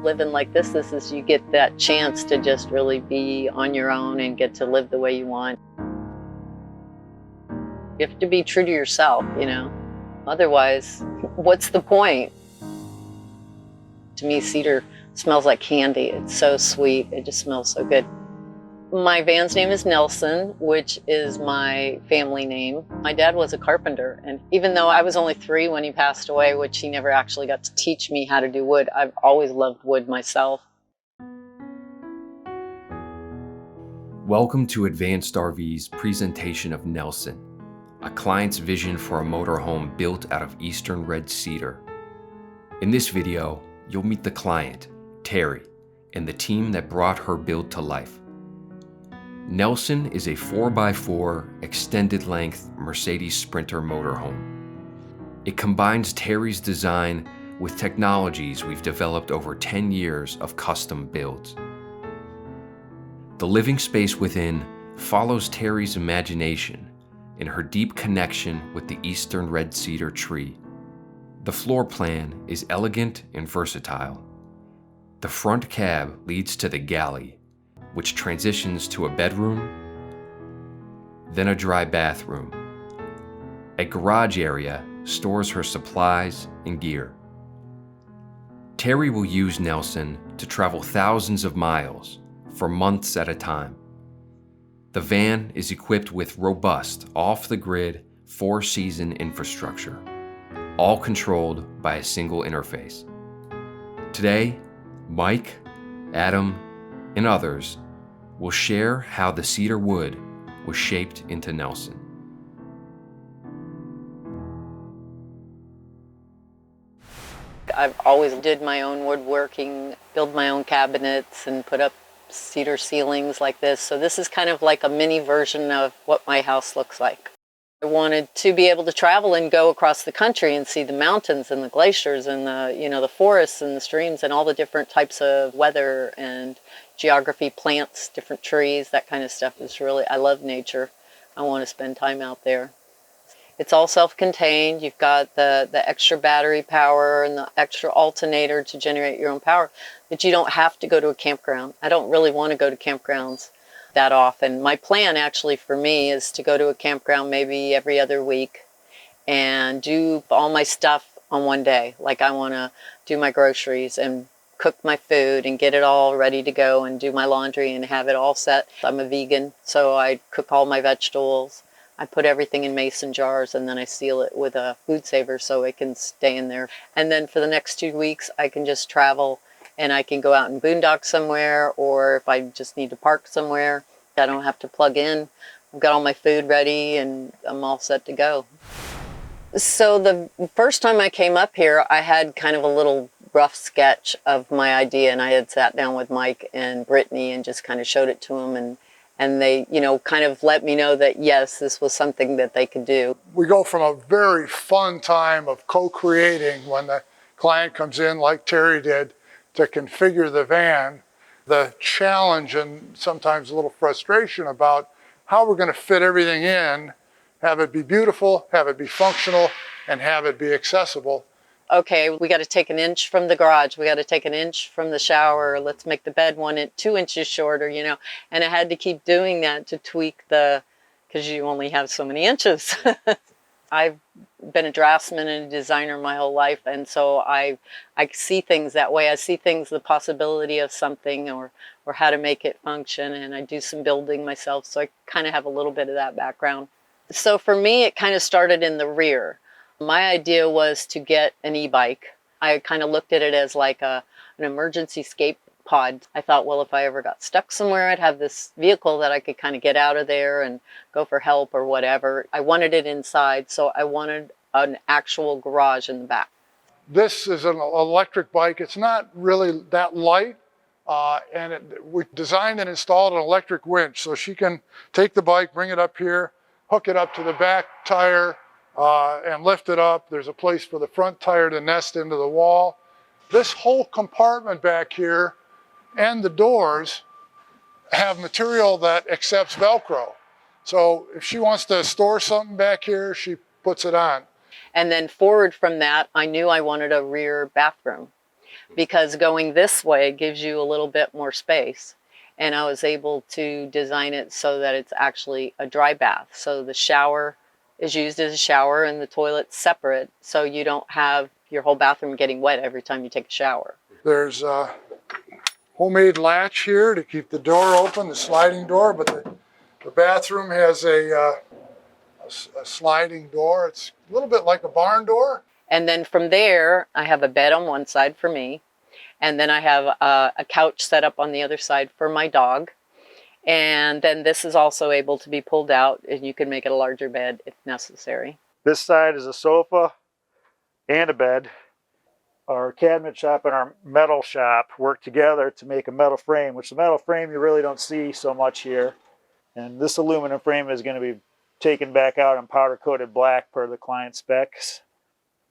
living like this is you get that chance to just really be on your own and get to live the way you want. You have to be true to yourself, you know. Otherwise, what's the point? To me, cedar smells like candy. It's so sweet. It just smells so good. My van's name is Nelson, which is my family name. My dad was a carpenter, and even though I was only 3 when he passed away, which he never actually got to teach me how to do wood, I've always loved wood myself. Welcome to Advanced RV's presentation of Nelson, a client's vision for a motorhome built out of eastern red cedar. In this video, you'll meet the client, Terry, and the team that brought her build to life. Nelson is a 4x4 extended length Mercedes Sprinter motorhome. It combines Terry's design with technologies we've developed over 10 years of custom builds. The living space within follows Terry's imagination in her deep connection with the eastern red cedar tree. The floor plan is elegant and versatile. The front cab leads to the galley, which transitions to a bedroom, then a dry bathroom. A garage area stores her supplies and gear. Terry will use Nelson to travel thousands of miles for months at a time. The van is equipped with robust, off-the-grid, 4-season infrastructure, all controlled by a single interface. Today, Mike, Adam, and others will share how the cedar wood was shaped into Nelson. I've always did my own woodworking, build my own cabinets, and put up cedar ceilings like this. So this is kind of like a mini version of what my house looks like. I wanted to be able to travel and go across the country and see the mountains and the glaciers and the forests and the streams and all the different types of weather and geography, plants, different trees, that kind of stuff is really, I love nature. I want to spend time out there. It's all self-contained. You've got the extra battery power and the extra alternator to generate your own power, but you don't have to go to a campground. I don't really want to go to campgrounds that often. My plan actually for me is to go to a campground maybe every other week and do all my stuff on one day. Like I want to do my groceries and cook my food and get it all ready to go and do my laundry and have it all set. I'm a vegan, so I cook all my vegetables. I put everything in mason jars and then I seal it with a food saver so it can stay in there. And then for the next 2 weeks, I can just travel and I can go out and boondock somewhere, or if I just need to park somewhere, I don't have to plug in. I've got all my food ready and I'm all set to go. So the first time I came up here, I had kind of a little rough sketch of my idea, and I had sat down with Mike and Brittany and just kind of showed it to them, and they, kind of let me know that yes, this was something that they could do. We go from a very fun time of co-creating when the client comes in, like Terry did, to configure the van, the challenge and sometimes a little frustration about how we're going to fit everything in, have it be beautiful, have it be functional, and have it be accessible. Okay, we got to take an inch from the garage. We got to take an inch from the shower. Let's make the bed 2 inches shorter, And I had to keep doing that to tweak because you only have so many inches. I've been a draftsman and a designer my whole life, and so I see things that way. I see things, the possibility of something or how to make it function, and I do some building myself, so I kind of have a little bit of that background. So for me, it kind of started in the rear. My idea was to get an e-bike. I kind of looked at it as like an emergency escape pod. I thought, well, if I ever got stuck somewhere, I'd have this vehicle that I could kind of get out of there and go for help or whatever. I wanted it inside, so I wanted an actual garage in the back. This is an electric bike. It's not really that light, we designed and installed an electric winch so she can take the bike, bring it up here, hook it up to the back tire, and lift it up. There's a place for the front tire to nest into the wall. This whole compartment back here and the doors have material that accepts Velcro. So if she wants to store something back here, she puts it on. And then forward from that, I knew I wanted a rear bathroom. because going this way gives you a little bit more space. And I was able to design it so that it's actually a dry bath. So the shower is used as a shower and the toilet's separate, so you don't have your whole bathroom getting wet every time you take a shower. There's a homemade latch here to keep the door open, the sliding door, but the bathroom has a sliding door. It's a little bit like a barn door. And then from there, I have a bed on one side for me. And then I have a couch set up on the other side for my dog. And then this is also able to be pulled out, and you can make it a larger bed if necessary. This side is a sofa and a bed. Our cabinet shop and our metal shop work together to make a metal frame, which the metal frame you really don't see so much here. And this aluminum frame is going to be taken back out and powder coated black per the client specs.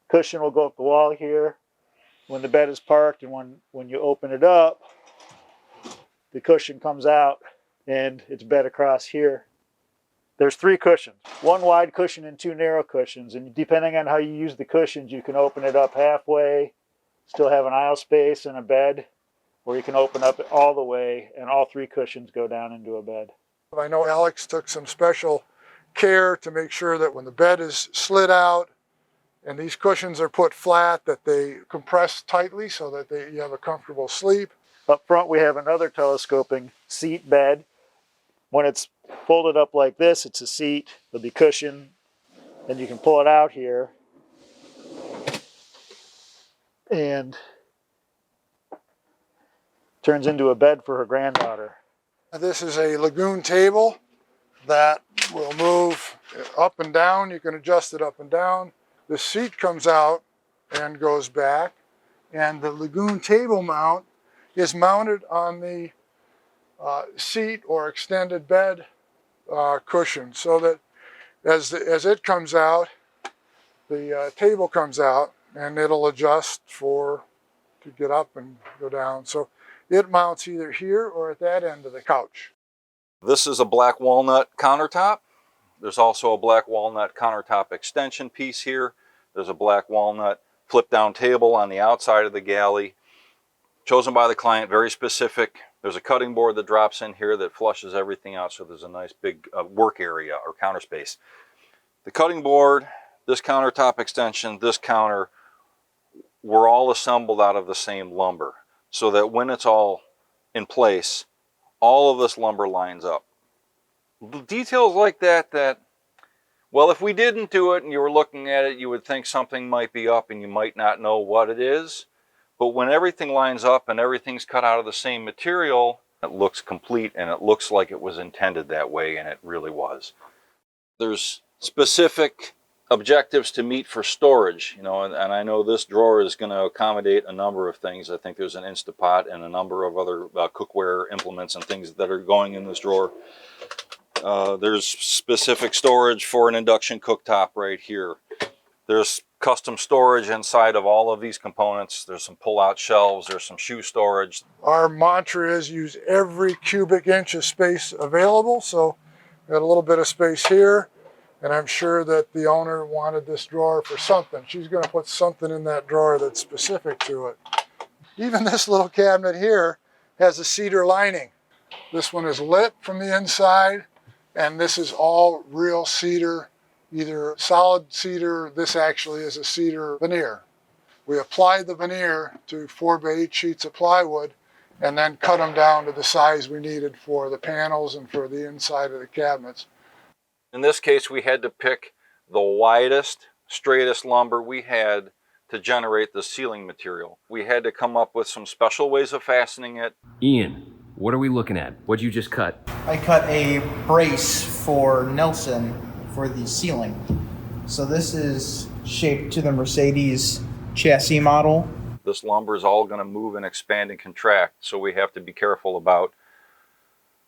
Cushion will go up the wall here when the bed is parked, and when you open it up, the cushion comes out and it's bed across here. There's 3 cushions, 1 wide cushion and 2 narrow cushions, and depending on how you use the cushions, you can open it up halfway, still have an aisle space and a bed, or you can open up it all the way and all 3 cushions go down into a bed. I know Alex took some special care to make sure that when the bed is slid out and these cushions are put flat, that they compress tightly so that you have a comfortable sleep. Up front we have another telescoping seat bed. When it's folded up like this, it's a seat, there'll be cushion, and you can pull it out here. And turns into a bed for her granddaughter. This is a lagoon table that will move up and down. You can adjust it up and down. The seat comes out and goes back, and the lagoon table mount is mounted on the seat or extended bed cushion, so that as it comes out, the table comes out and it'll adjust to get up and go down. So it mounts either here or at that end of the couch. This is a black walnut countertop. There's also a black walnut countertop extension piece here. There's a black walnut flip down table on the outside of the galley. Chosen by the client, very specific. There's a cutting board that drops in here that flushes everything out, so there's a nice big work area or counter space. The cutting board, this countertop extension, this counter, were all assembled out of the same lumber, so that when it's all in place, all of this lumber lines up. Details like that, well, if we didn't do it and you were looking at it, you would think something might be up and you might not know what it is. But when everything lines up and everything's cut out of the same material, it looks complete and it looks like it was intended that way, and it really was. There's specific objectives to meet for storage, and I know this drawer is going to accommodate a number of things. I think there's an Instapot and a number of other cookware implements and things that are going in this drawer. There's specific storage for an induction cooktop right here. There's custom storage inside of all of these components. There's some pull-out shelves, there's some shoe storage. Our mantra is use every cubic inch of space available, so we got a little bit of space here. And I'm sure that the owner wanted this drawer for something. She's going to put something in that drawer that's specific to it. Even this little cabinet here has a cedar lining. This one is lit from the inside, and this is all real cedar, either solid cedar. This actually is a cedar veneer. We applied the veneer to 4x8 sheets of plywood and then cut them down to the size we needed for the panels and for the inside of the cabinets. In this case, we had to pick the widest, straightest lumber we had to generate the ceiling material. We had to come up with some special ways of fastening it. Ian, what are we looking at? What'd you just cut? I cut a brace for Nelson for the ceiling. So this is shaped to the Mercedes chassis model. This lumber is all going to move and expand and contract, so we have to be careful about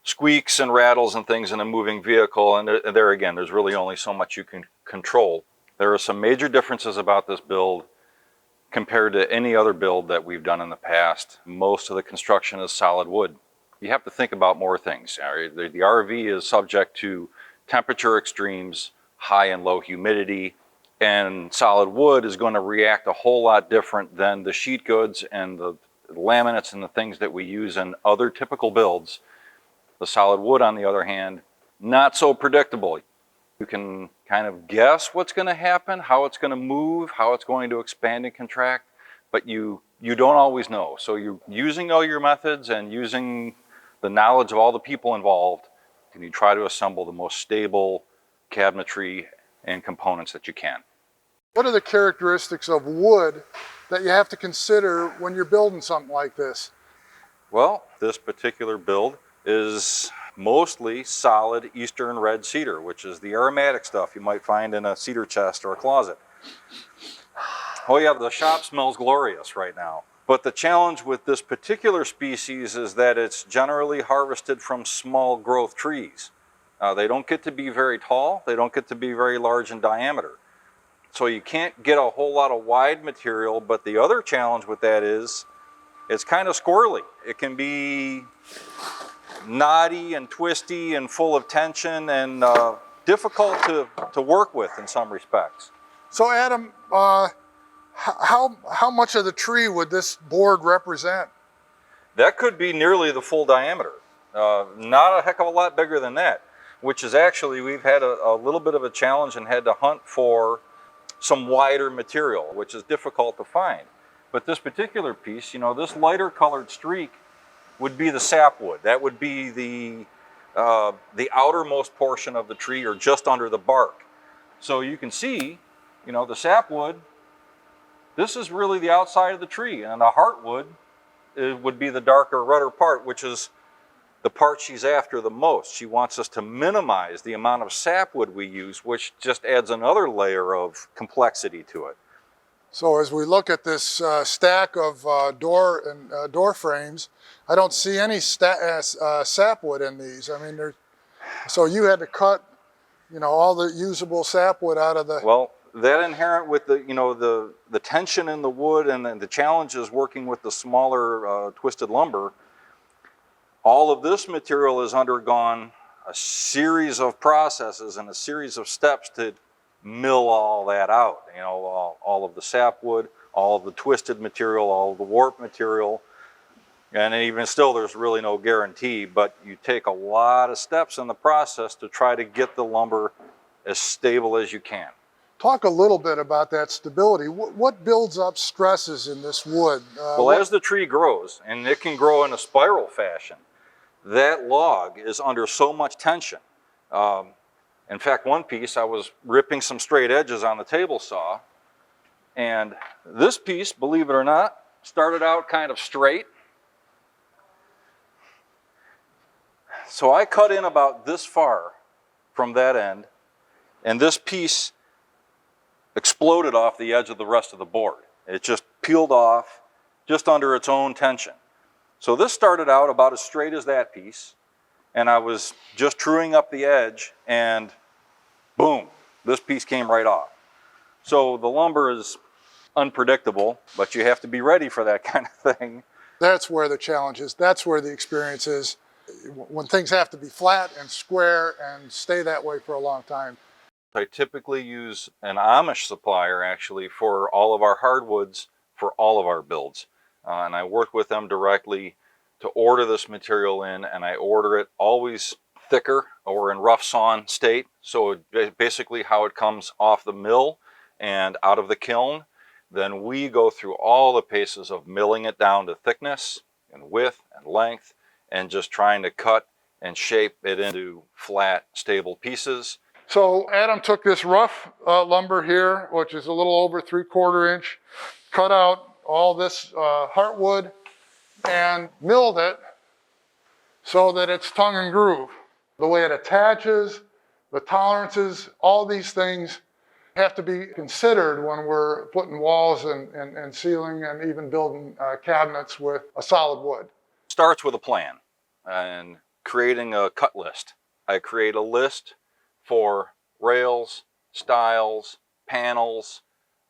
squeaks and rattles and things in a moving vehicle, and there again, there's really only so much you can control. There are some major differences about this build compared to any other build that we've done in the past. Most of the construction is solid wood. You have to think about more things. The RV is subject to temperature extremes, high and low humidity, And solid wood is going to react a whole lot different than the sheet goods and the laminates and the things that we use in other typical builds. The solid wood, on the other hand, not so predictable. You can kind of guess what's going to happen, how it's going to move, how it's going to expand and contract, but you don't always know. So you're using all your methods and using the knowledge of all the people involved, and you try to assemble the most stable cabinetry and components that you can. What are the characteristics of wood that you have to consider when you're building something like this? Well, this particular build is mostly solid eastern red cedar, which is the aromatic stuff you might find in a cedar chest or a closet. Oh yeah, the shop smells glorious right now. But the challenge with this particular species is that it's generally harvested from small growth trees. They don't get to be very tall, they don't get to be very large in diameter. So you can't get a whole lot of wide material, but the other challenge with that is it's kind of squirrely. It can be knotty and twisty and full of tension and difficult to work with in some respects. So Adam, how much of the tree would this board represent? That could be nearly the full diameter. Not a heck of a lot bigger than that, which is actually, we've had a little bit of a challenge and had to hunt for some wider material, which is difficult to find. But this particular piece, you know, this lighter colored streak would be the sapwood. That would be the outermost portion of the tree, or just under the bark. So you can see, you know, the sapwood, this is really the outside of the tree, and the heartwood would be the darker, redder part, which is the part she's after the most. She wants us to minimize the amount of sapwood we use, which just adds another layer of complexity to it. So as we look at this stack of door frames, I don't see any sapwood in these. I mean, so you had to cut, you know, all the usable sapwood out of the... Well, that inherent with the, you know, the tension in the wood and the challenges working with the smaller twisted lumber, all of this material has undergone a series of processes and a series of steps to mill all that out. You know, all of the sapwood, all of the twisted material, all of the warp material. And even still, there's really no guarantee, but you take a lot of steps in the process to try to get the lumber as stable as you can. Talk a little bit about that stability. What builds up stresses in this wood? Well, as the tree grows, and it can grow in a spiral fashion, that log is under so much tension. In fact, one piece, I was ripping some straight edges on the table saw, and this piece, believe it or not, started out kind of straight. So I cut in about this far from that end, and this piece exploded off the edge of the rest of the board. It just peeled off just under its own tension. So this started out about as straight as that piece, and I was just truing up the edge, and boom, this piece came right off. So the lumber is unpredictable, but you have to be ready for that kind of thing. That's where the challenge is. That's where the experience is. When things have to be flat and square and stay that way for a long time. I typically use an Amish supplier actually for all of our hardwoods for all of our builds. And I work with them directly to order this material in, and I order it always thicker or in rough sawn state. So basically how it comes off the mill and out of the kiln. Then we go through all the paces of milling it down to thickness and width and length, and just trying to cut and shape it into flat, stable pieces. So Adam took this rough lumber here, which is a little over 3/4 inch, cut out all this heartwood and milled it so that it's tongue and groove. The way it attaches, the tolerances, all these things have to be considered when we're putting walls and ceiling and even building cabinets with a solid wood. Starts with a plan and creating a cut list. I create a list for rails, stiles, panels,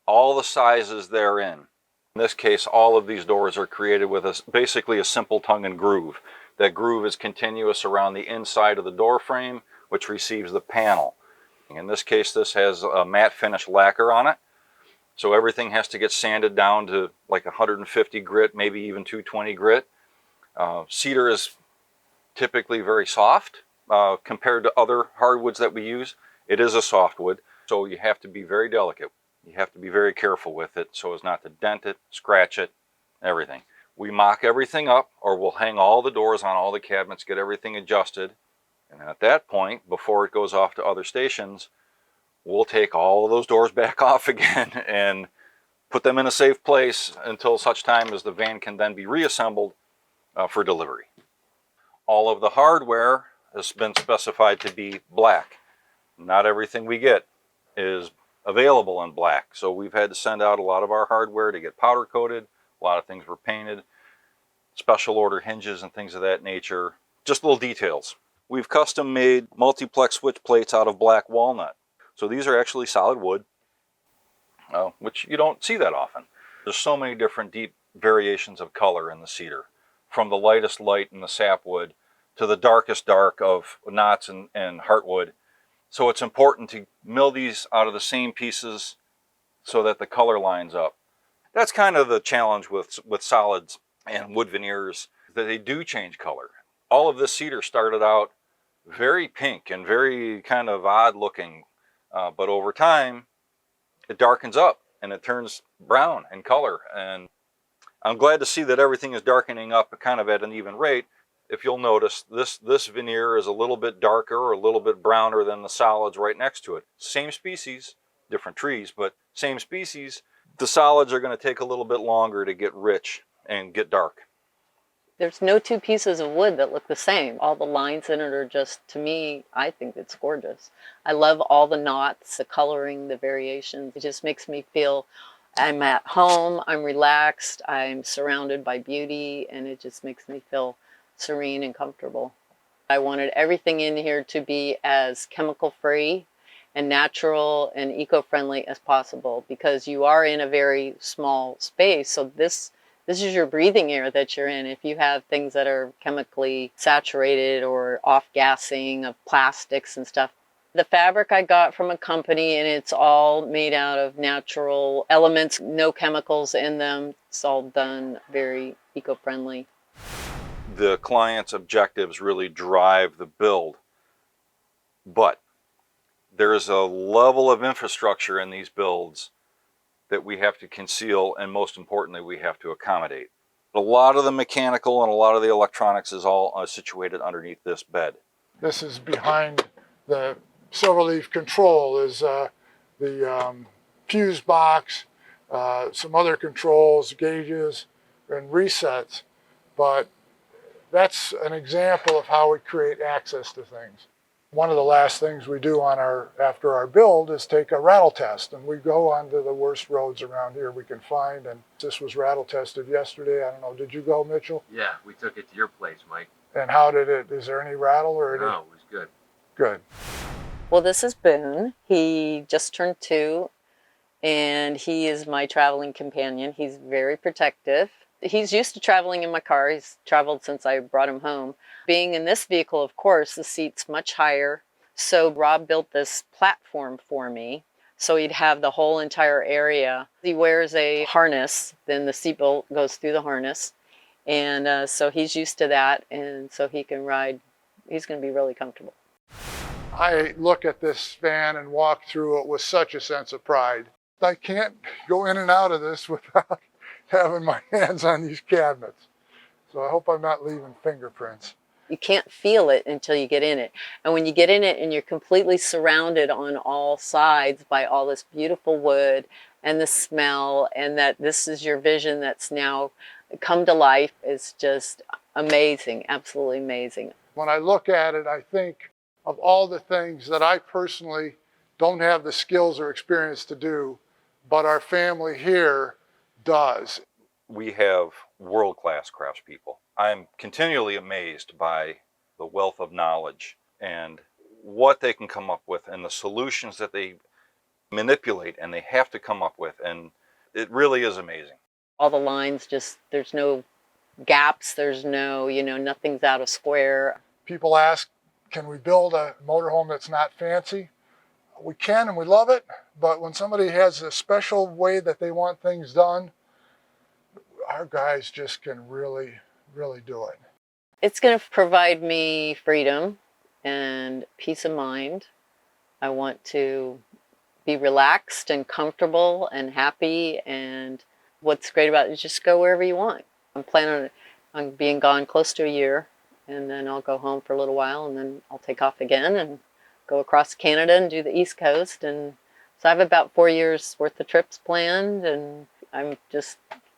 all the sizes therein. In this case, all of these doors are created with basically a simple tongue and groove. That groove is continuous around the inside of the door frame, which receives the panel. In this case, this has a matte finish lacquer on it. So everything has to get sanded down to like 150 grit, maybe even 220 grit. Cedar is typically very soft compared to other hardwoods that we use. It is a softwood, so you have to be very delicate. You have to be very careful with it so as not to dent it, scratch it, everything. We mock everything up, or we'll hang all the doors on all the cabinets, get everything adjusted. And at that point, before it goes off to other stations, we'll take all of those doors back off again and put them in a safe place until such time as the van can then be reassembled for delivery. All of the hardware has been specified to be black. Not everything we get is available in black, so we've had to send out a lot of our hardware to get powder coated. A lot of things were painted, special order hinges and things of that nature. Just little details. We've custom made multiplex switch plates out of black walnut. So these are actually solid wood, which you don't see that often. There's so many different deep variations of color in the cedar, from the lightest light in the sapwood to the darkest dark of knots and heartwood. So it's important to mill these out of the same pieces so that the color lines up. That's kind of the challenge with solids and wood veneers, that they do change color. All of this cedar started out very pink and very kind of odd looking, but over time it darkens up and it turns brown in color. And I'm glad to see that everything is darkening up kind of at an even rate. If you'll notice, this veneer is a little bit darker or a little bit browner than the solids right next to it. Same species, different trees, but same species. The solids are going to take a little bit longer to get rich and get dark. There's no two pieces of wood that look the same. All the lines in it are just, to me, I think it's gorgeous. I love all the knots, the coloring, the variations. It just makes me feel I'm at home, I'm relaxed, I'm surrounded by beauty, and it just makes me feel serene and comfortable. I wanted everything in here to be as chemical free and natural and eco-friendly as possible, because you are in a very small space. So this is your breathing air that you're in. If you have things that are chemically saturated or off-gassing of plastics and stuff. The fabric I got from a company, and it's all made out of natural elements, no chemicals in them. It's all done very eco-friendly. The client's objectives really drive the build, but there's a level of infrastructure in these builds that we have to conceal, and most importantly, we have to accommodate. A lot of the mechanical and a lot of the electronics is all situated underneath this bed. This is behind the silverleaf control, is the fuse box, some other controls, gauges, and resets. But that's an example of how we create access to things. One of the last things we do after our build is take a rattle test, and we go onto the worst roads around here we can find, and this was rattle tested yesterday. I don't know, did you go, Mitchell? Yeah, we took it to your place, Mike. And how did it, is there any rattle or? No, it was good. Good. Well, this is Boone. He just turned 2, and he is my traveling companion. He's very protective. He's used to traveling in my car. He's traveled since I brought him home. Being in this vehicle, of course, the seat's much higher. So Rob built this platform for me, so he'd have the whole entire area. He wears a harness, then the seatbelt goes through the harness. And so he's used to that, and so he can ride. He's going to be really comfortable. I look at this van and walk through it with such a sense of pride. I can't go in and out of this without having my hands on these cabinets. So I hope I'm not leaving fingerprints. You can't feel it until you get in it. And when you get in it and you're completely surrounded on all sides by all this beautiful wood and the smell, and that this is your vision that's now come to life, is just amazing, absolutely amazing. When I look at it, I think of all the things that I personally don't have the skills or experience to do, but our family here does. We have world-class craftspeople. I'm continually amazed by the wealth of knowledge and what they can come up with and the solutions that they manipulate and they have to come up with, and it really is amazing. All the lines, just, there's no gaps, there's no, nothing's out of square. People ask, can we build a motorhome that's not fancy? We can and we love it, but when somebody has a special way that they want things done, our guys just can really, really do it. It's going to provide me freedom and peace of mind. I want to be relaxed and comfortable and happy, and what's great about it is just go wherever you want. I'm planning on being gone close to a year, and then I'll go home for a little while, and then I'll take off again and go across Canada and do the East Coast. And so I have about 4 years worth of trips planned, and I'm just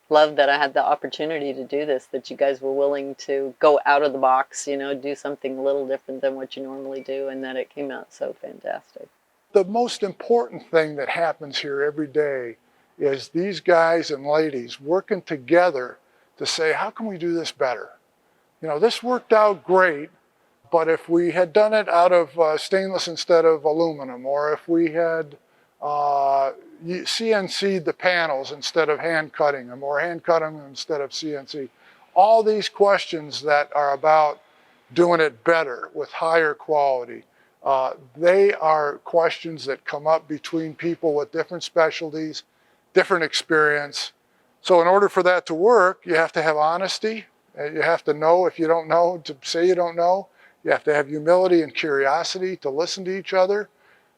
love that I had the opportunity to do this, that you guys were willing to go out of the box, you know, do something a little different than what you normally do, and that it came out so fantastic. The most important thing that happens here every day is these guys and ladies working together to say, how can we do this better? You know, this worked out great, but if we had done it out of stainless instead of aluminum, or if we had CNC'd the panels instead of hand cutting them, or hand cut them instead of CNC, all these questions that are about doing it better with higher quality, they are questions that come up between people with different specialties, different experience. So in order for that to work, you have to have honesty. You have to know if you don't know, to say you don't know. You have to have humility and curiosity to listen to each other,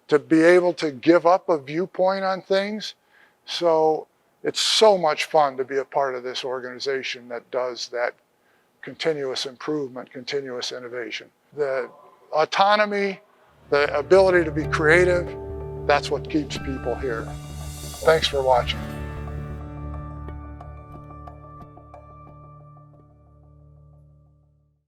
to be able to give up a viewpoint on things. So it's so much fun to be a part of this organization that does that continuous improvement, continuous innovation. The autonomy, the ability to be creative, that's what keeps people here. Thanks for watching.